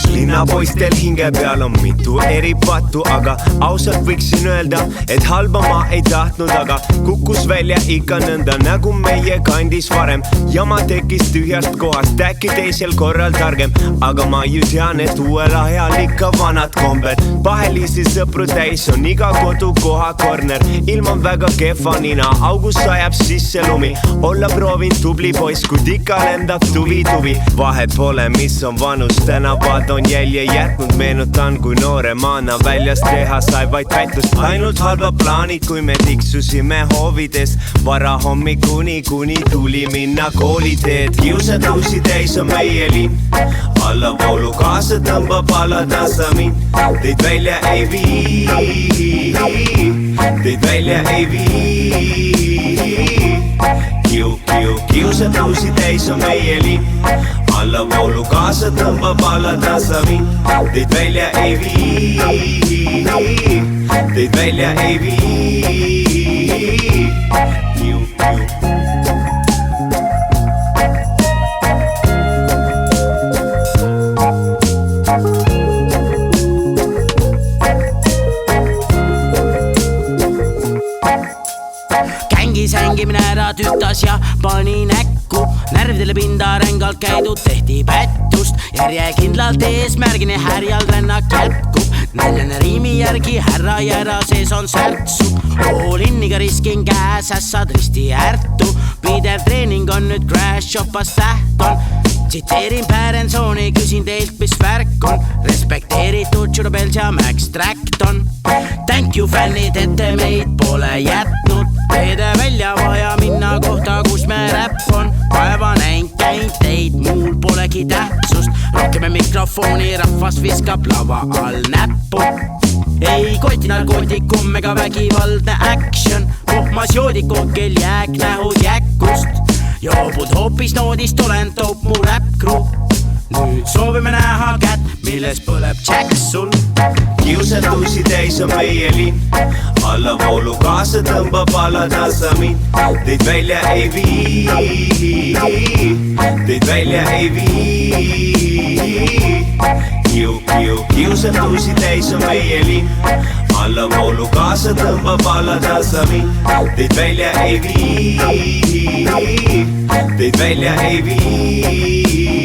Linnapoistel hinge peal on mitu eri pattu, aga ausalt võiksin öelda, et halba ma ei tahtnud, aga kukkus välja ikka nõnda nagu meie kandis varem. Jama tekkis tühjast kohast, äkki teisel korral targem, aga ma ju tean, et uuel ajal ikka vanad kombed. Pahelisi sõpru täis on iga kodukoha korner, ilm on väga kehva nina, augus sajab sisse lumi. Olla proovin tubli poiss, kuid ikka lendab tuvi. Vahet pole, mis on vanus, tänavad on jälje jätnud, meenutan kui noore maana väljas teha sai vaid pätlust. Ainult halba plaanid, kui me tiksusime hoovides vara hommikuni, kuni tuli minna kooliteed. Kiusad uusi täis on meie linn, alla voolu kaasa tõmbab alatasa mind. Teid välja ei vii, teid välja ei vii. Kiusad uusi täis on meie linn, alla voolu kaasa tõmbab alatasa mind. Teid välja ei vii, teid välja ei vii. Sängimine ära tütas ja pani näkku, närvidele pinda rängalt käidud, tehti pättust. Järjekindlalt eesmärgini härjal rännak jätkub, näljane riimi järgi härra jära sees on särtsu. All-inniga riskin käes, ässad risti ärtu, pidev treening on nüüd crash shoppas tähton. Tsiteerin Pärensooni, küsin teilt, mis värk on, respekteeritud Tšurobels ja Max Tracton. Thank you fännid, et te meid pole jätnud, teede välja vaja minna kohta, kus me räpp on. Päeva näinud, käinud teid, muul polegi tähtsust, rohkem mikrofoni, rahvas viskab lava all näppu. Ei koti narkootikum ega vägivaldne action, pohmas joodikud, kel jääk nähud jäkkust. Joobud hoopis noodist, olen top mu rap-crew. Nüüd soovime näha kätt, milles põleb Jacks sul. Kiusad uusi täis on meie linn, alla voolu kaasa tõmbab alatasa mind. Teid välja ei vii, teid välja ei vii. Kiusad uusi täis on meie linn, alla voolu kaasa tõmbab alatasa mind. Teid välja ei vii, teid välja ei vii.